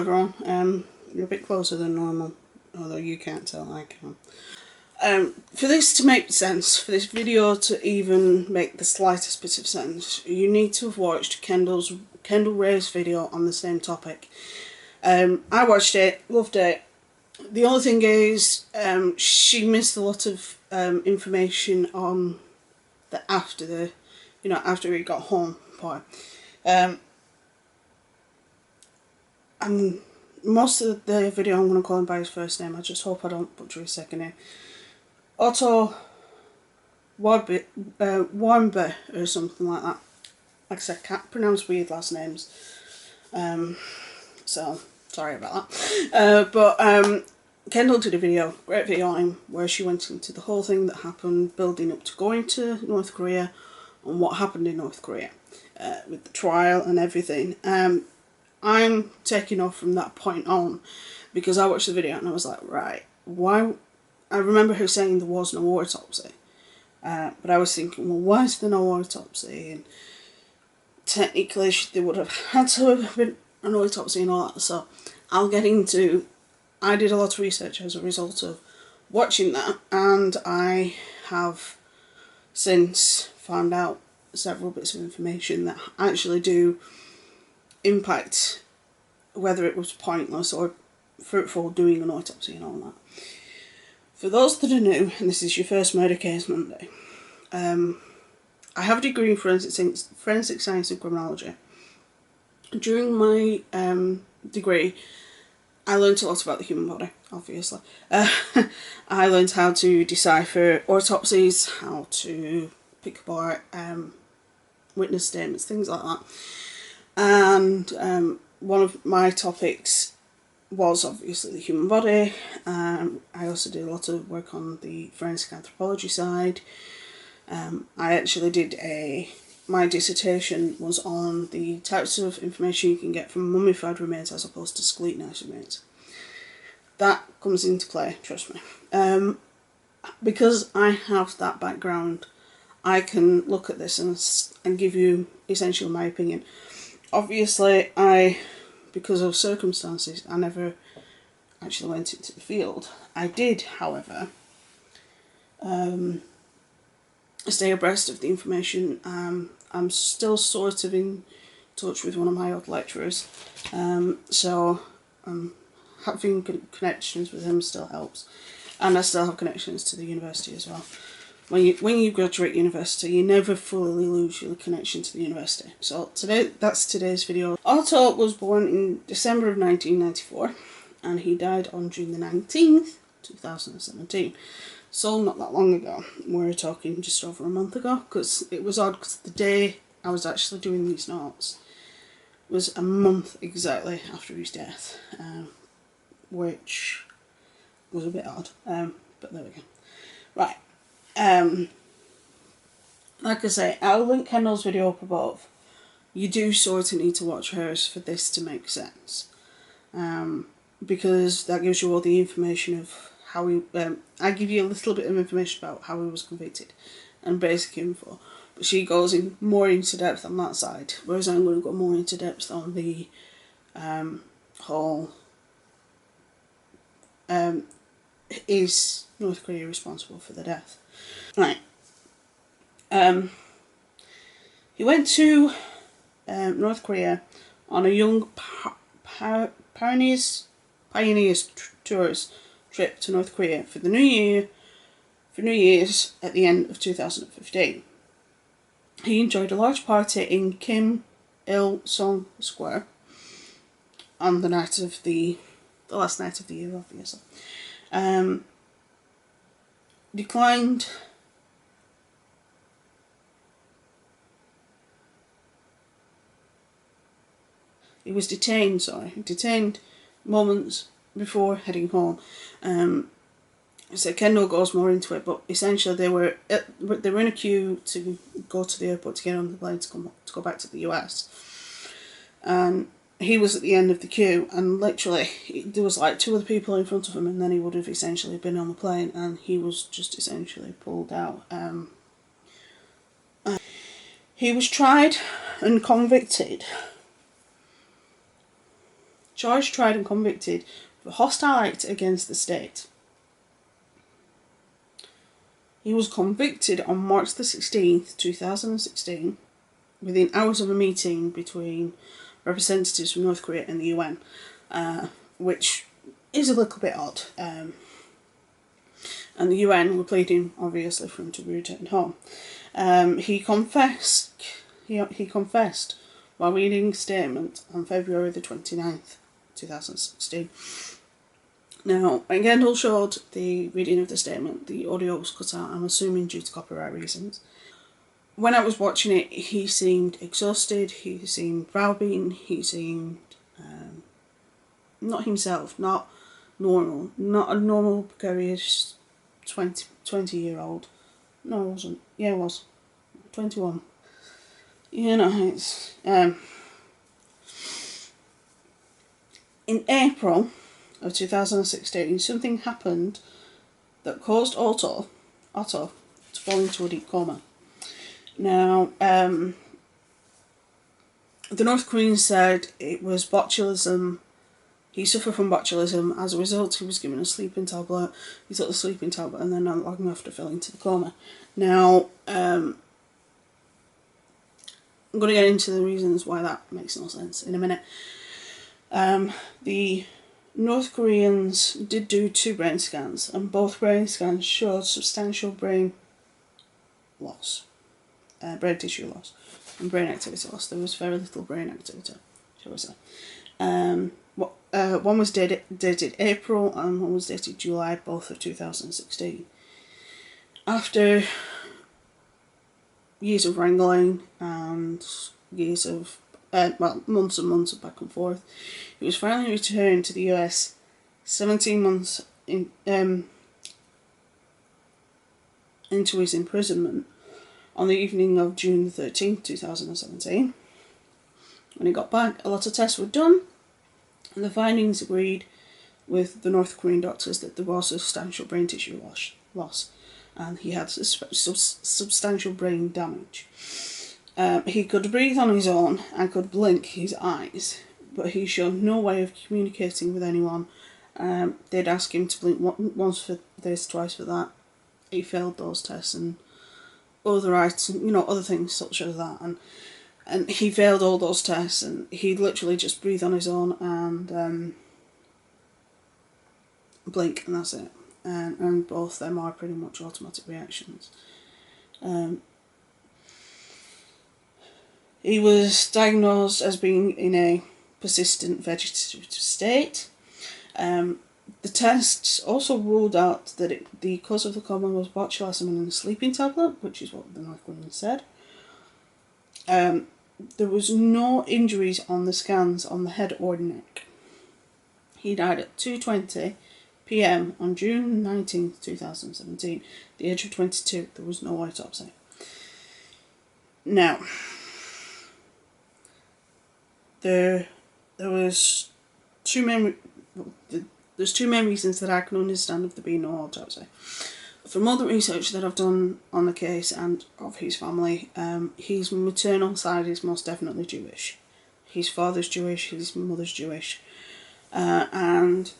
everyone. You're a bit closer than normal, although you can't tell, I can. For this to make sense, for this video to even make the slightest bit of sense, you need to have watched Kendall Ray's video on the same topic. I watched it, loved it. The only thing is, she missed a lot of information on the after he got home part. Most of the video I'm going to call him by his first name. I just hope I don't butcher his second name. Otto Warmbier or something like that. Like I said, can't pronounce weird last names. So sorry about that. Kendall did a video, great video on him, where she went into the whole thing that happened building up to going to North Korea and what happened in North Korea with the trial and everything. I'm taking off from that point on because I watched the video and I was like, right, why? I remember her saying there was no autopsy, but I was thinking, well, why is there no autopsy? And technically there would have had to have been an autopsy and all that, so I'll get into. I did a lot of research as a result of watching that, and I have since found out several bits of information that actually do impact whether it was pointless or fruitful doing an autopsy and all that. For those that are new, and this is your first Murder Case Monday, I have a degree in forensic science and criminology. During my degree, I learned a lot about the human body, obviously. I learned how to decipher autopsies, how to pick apart witness statements, things like that. And one of my topics was obviously the human body. I also did a lot of work on the forensic anthropology side. I actually did my dissertation was on the types of information you can get from mummified remains as opposed to skeletonized remains. That comes into play, trust me. Because I have that background, I can look at this and give you essentially my opinion. Obviously, because of circumstances, I never actually went into the field. I did, however, stay abreast of the information. I'm still sort of in touch with one of my old lecturers, so having connections with him still helps, and I still have connections to the university as well. When you graduate university, you never fully lose your connection to the university. So that's today's video. Otto was born in December of 1994, and he died on June the 19th, 2017. So not that long ago. We're talking just over a month ago, because it was odd, because the day I was actually doing these notes was a month exactly after his death, which was a bit odd, but there we go. Right. Like I say, I'll link Kendall's video up above. You do sort of need to watch hers for this to make sense, because that gives you all the information of how he. I give you a little bit of information about how he was convicted and basic info, but she goes in more into depth on that side, whereas I'm going to go more into depth on the whole. Is North Korea responsible for the death? Right. He went to North Korea on a young pioneers tourist trip to North Korea for New Year's at the end of 2015. He enjoyed a large party in Kim Il-sung Square on the night of the last night of the year, obviously. Declined. He was detained moments before heading home. So Kendall goes more into it, but essentially they were in a queue to go to the airport to get on the plane to go back to the US, and he was at the end of the queue, and literally there was like two other people in front of him, and then he would have essentially been on the plane, and he was just essentially pulled out. He was tried and convicted charged, tried and convicted for hostile act against the state. He was convicted on March the 16th, 2016, within hours of a meeting between representatives from North Korea and the UN, which is a little bit odd. And the UN were pleading, obviously, for him to be returned home. He confessed while reading a statement on February the 29th, 2016. Now, when Kendall showed the reading of the statement, the audio was cut out, I'm assuming due to copyright reasons. When I was watching it, he seemed exhausted, he seemed browbeaten, he seemed not himself, not normal, not a normal precarious 20-year-old. No, it wasn't. Yeah, it was. 21. You know, it's... in April of 2016, something happened that caused Otto to fall into a deep coma. Now, the North Koreans said it was botulism. He suffered from botulism. As a result, he was given a sleeping tablet. He took the sleeping tablet and then not long after fell into the coma. Now, I'm going to get into the reasons why that makes no sense in a minute. The North Koreans did do 2 brain scans, and both brain scans showed substantial brain loss. Brain tissue loss and brain activity loss. There was very little brain activity, shall we say. One was dated April and one was dated July, both of 2016. After years of wrangling and years of, months and months of back and forth, he was finally returned to the US 17 months into his imprisonment on the evening of June 13th, 2017. When he got back, a lot of tests were done, and the findings agreed with the North Korean doctors that there was substantial brain tissue loss, and he had substantial brain damage. He could breathe on his own and could blink his eyes, but he showed no way of communicating with anyone. They'd ask him to blink once for this, twice for that. He failed those tests, and other things such as that, and he failed all those tests, and he literally just breathed on his own and blink, and that's it. And both of them are pretty much automatic reactions. He was diagnosed as being in a persistent vegetative state. The tests also ruled out that the cause of the coma was botulism in a sleeping tablet, which is what the North Koreans said. There was no injuries on the scans on the head or neck. He died at 2:20 p.m. on June 19th, 2017, at the age of 22. There was no autopsy. Now, there's two main reasons that I can understand of there being no autopsy. From all the research that I've done on the case and of his family, his maternal side is most definitely Jewish. His father's Jewish, his mother's Jewish, and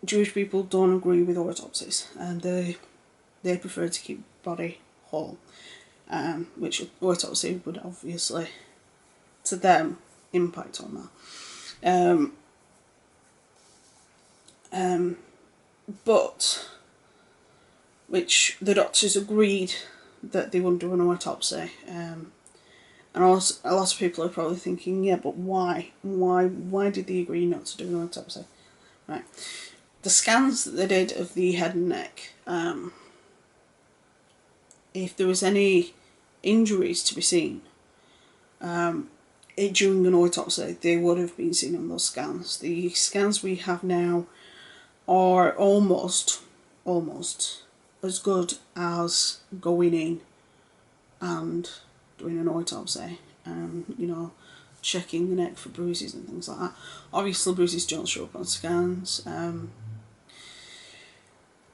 Jewish people don't agree with autopsies, and they prefer to keep body whole, which autopsy would obviously, to them, impact on that. But which the doctors agreed that they wouldn't do an autopsy, and also a lot of people are probably thinking, yeah, but why did they agree not to do an autopsy? Right, the scans that they did of the head and neck, if there was any injuries to be seen during an autopsy, they would have been seen on those scans. The scans we have now are almost as good as going in and doing an autopsy, checking the neck for bruises and things like that. Obviously bruises don't show up on scans.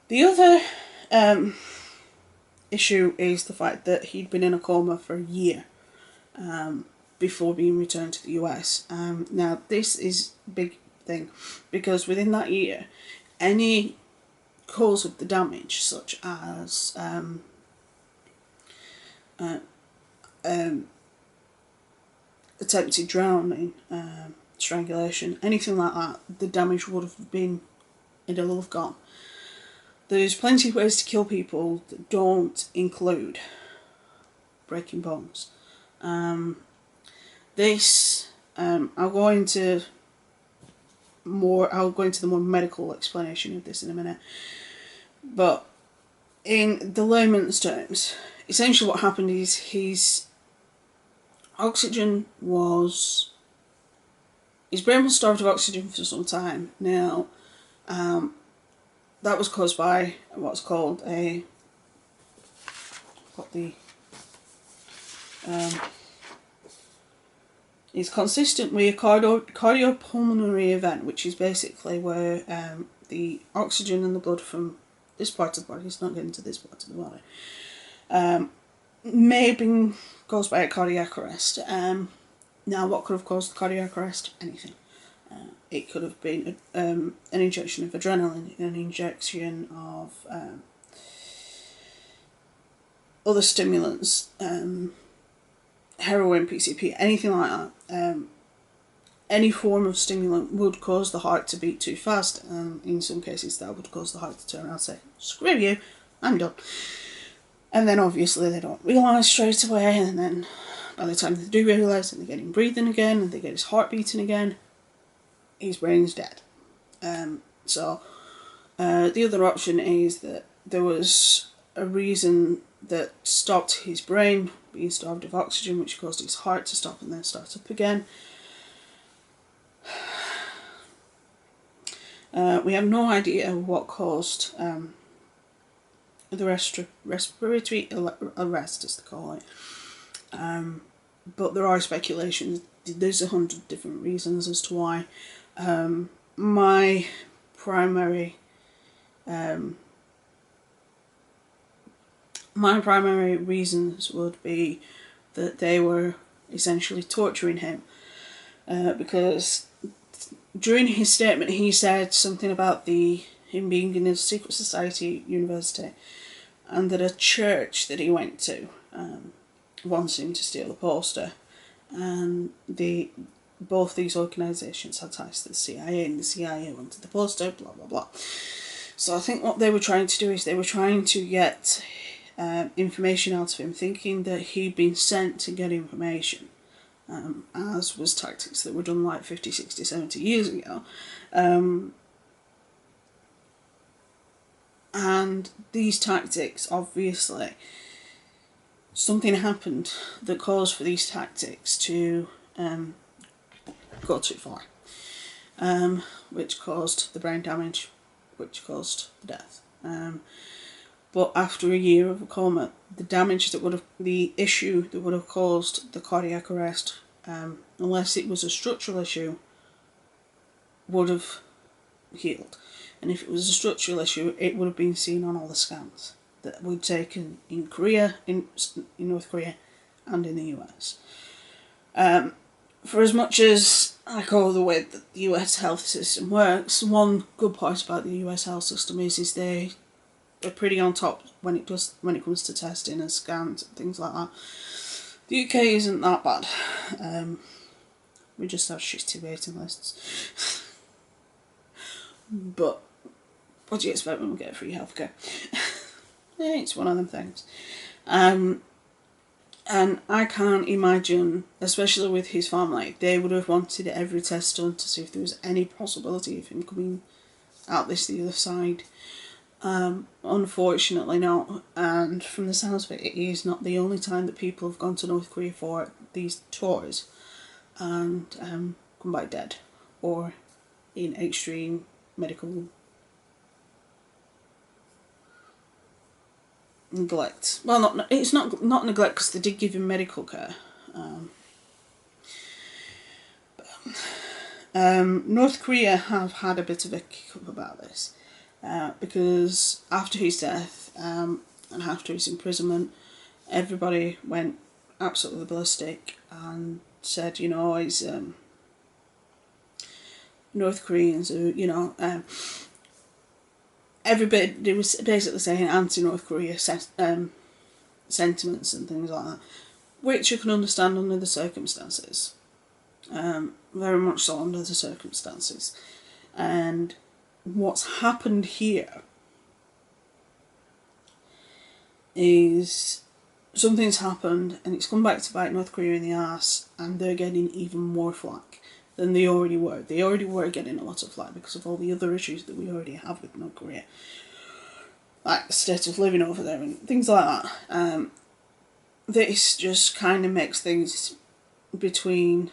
The other issue is the fact that he'd been in a coma for a year. before being returned to the US. Now this is a big thing, because within that year, any cause of the damage, such as attempted drowning, strangulation, anything like that, the damage would have been, it'll have gone. There's plenty of ways to kill people that don't include breaking bones. I'll go into the more medical explanation of this in a minute. But in the layman's terms, essentially what happened is his brain was starved of oxygen for some time. Now, that was caused by what's called it's consistent with a cardiopulmonary event, which is basically where the oxygen in the blood from this part of the body, it's not getting to this part of the body, may have been caused by a cardiac arrest. Now, what could have caused the cardiac arrest? Anything. It could have been an injection of adrenaline, an injection of other stimulants, heroin, PCP, anything like that. Any form of stimulant would cause the heart to beat too fast, and in some cases that would cause the heart to turn around and say, screw you, I'm done. And then obviously they don't realise straight away, and then by the time they do realise, and they get him breathing again, and they get his heart beating again, his brain's dead. The other option is that there was a reason that stopped his brain being starved of oxygen, which caused his heart to stop and then start up again. We have no idea what caused the respiratory arrest, as they call it. But there are speculations. There's 100 different reasons as to why. My primary reasons would be that they were essentially torturing him, because during his statement he said something about him being in a secret society university, and that a church that he went to wants him to steal a poster, and both these organisations had ties to the CIA, and the CIA wanted the poster, blah blah blah. So I think what they were trying to do is they were trying to get information out of him, thinking that he'd been sent to get information, as was tactics that were done like 50, 60, 70 years ago. And these tactics, obviously, something happened that caused for these tactics to go too far, which caused the brain damage, which caused the death. But after a year of a coma, the issue that would have caused the cardiac arrest, unless it was a structural issue, would have healed. And if it was a structural issue, it would have been seen on all the scans that were taken in Korea, in North Korea, and in the US. For as much as I go the way that the US health system works, one good part about the US health system is they're pretty on top when it comes to testing and scans and things like that. The UK isn't that bad. We just have shitty waiting lists. But what do you expect when we get free healthcare? It's one of them things. And I can't imagine, especially with his family, they would have wanted every test done to see if there was any possibility of him coming out the other side. Unfortunately not, and from the sounds of it, it is not the only time that people have gone to North Korea for these tours and come back dead, or in extreme medical neglect. Well, it's not neglect, because they did give him medical care. North Korea have had a bit of a kick up about this, because after his death and after his imprisonment, everybody went absolutely ballistic, and said, you know, it's North Koreans who, you know, everybody was basically saying anti-North Korea sentiments and things like that, which you can understand under the circumstances, very much so under the circumstances. And what's happened here is something's happened and it's come back to bite North Korea in the arse, and they're getting even more flack than they already were. They already were getting a lot of flack because of all the other issues that we already have with North Korea, like the state of living over there and things like that. This just kind of makes things between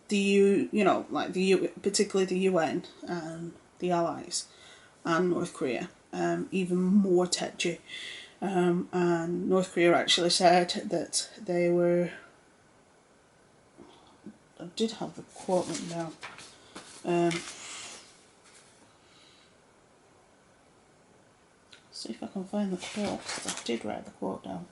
the like particularly the UN and the Allies and North Korea, even more touchy. And North Korea actually said that they were. I did have the quote written down. See if I can find the quote. I did write the quote down.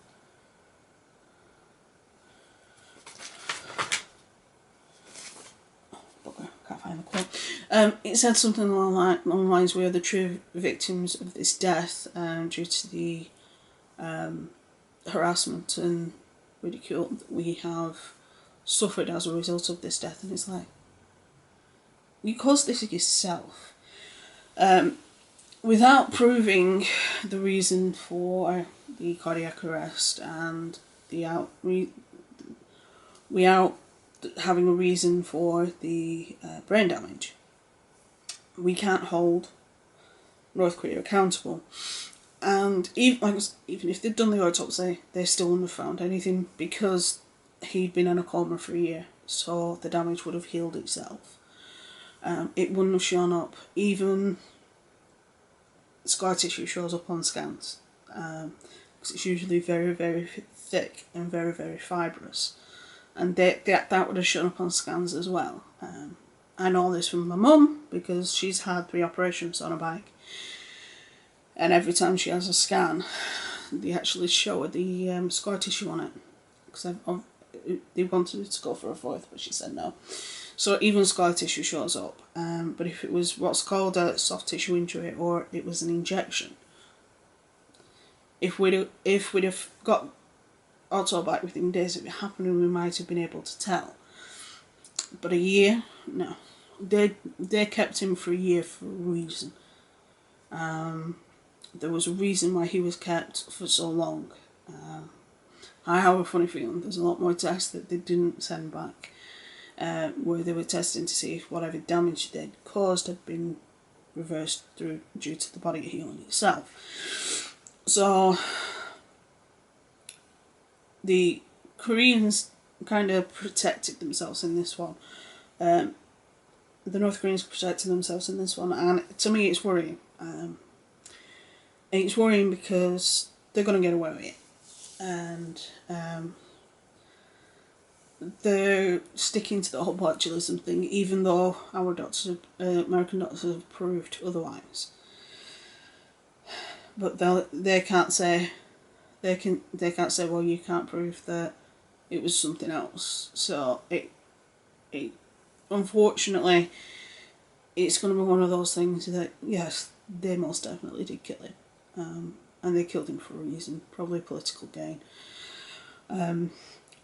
Can't find the quote. It said something along the lines where the true victims of this death, due to the harassment and ridicule that we have suffered as a result of this death. And it's like, you caused this yourself. Without proving the reason for the cardiac arrest and without having a reason for the brain damage, we can't hold North Korea accountable. And even if they'd done the autopsy, they still wouldn't have found anything because he'd been in a coma for a year, so the damage would have healed itself. It wouldn't have shown up. Even scar tissue shows up on scans, because it's usually very, very thick and very, very fibrous. And that would have shown up on scans as well. I know this from my mum because she's had 3 operations on her back, and every time she has a scan, they actually show her the scar tissue on it, because they wanted her to go for a 4th, but she said no. So even scar tissue shows up. But if it was what's called a soft tissue injury, or it was an injection, if we'd have got Otto back within days of it happening, we might have been able to tell. But a year, no. They kept him for a year for a reason. There was a reason why he was kept for so long. I have a funny feeling there's a lot more tests that they didn't send back, where they were testing to see if whatever damage they'd caused had been reversed due to the body healing itself. So the Koreans kind of protected themselves in this one. The North Koreans protected themselves in this one, and to me it's worrying. It's worrying because they're going to get away with it, and they're sticking to the whole botulism thing, even though our doctors, American doctors, have proved otherwise. But they can't say, well, you can't prove that it was something else. So it unfortunately, it's going to be one of those things that, yes, they most definitely did kill him. And they killed him for a reason, probably political gain.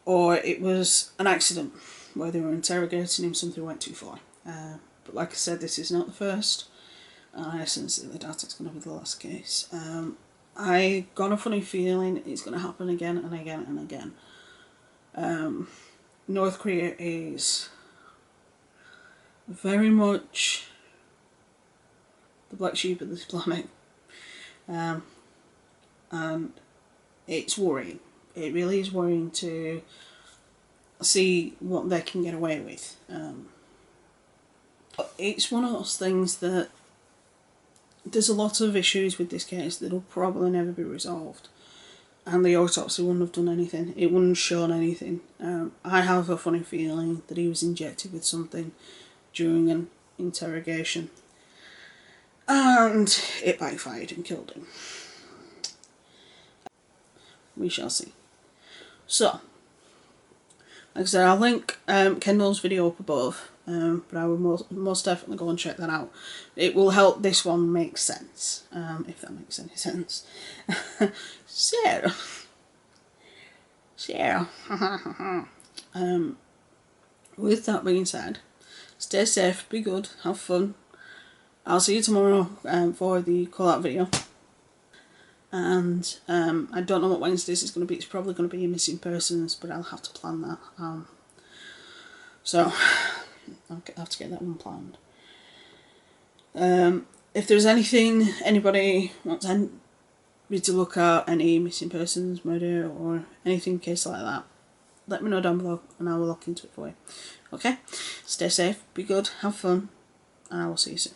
Or it was an accident where they were interrogating him, something went too far. But like I said, this is not the first, and I sincerely doubt it's going to be the last case. I got a funny feeling it's going to happen again and again and again. North Korea is very much the black sheep of this planet. And it's worrying. It really is worrying to see what they can get away with. But it's one of those things that there's a lot of issues with this case that will probably never be resolved. And the autopsy wouldn't have done anything. It wouldn't have shown anything. I have a funny feeling that he was injected with something during an interrogation, and it backfired and killed him. We shall see. So, Like I said, I'll link Kendall's video up above, but I will most definitely go and check that out. It will help this one make sense, if that makes any sense. So, with that being said, stay safe, be good, have fun. I'll see you tomorrow for the call out video. And I don't know what Wednesdays it's going to be. It's probably going to be missing persons, but I'll have to plan that. So I'll have to get that one planned. If there's anything anybody wants me to look at, any missing persons, murder, or anything case like that, let me know down below and I will look into it for you. Okay? Stay safe, be good, have fun, and I will see you soon.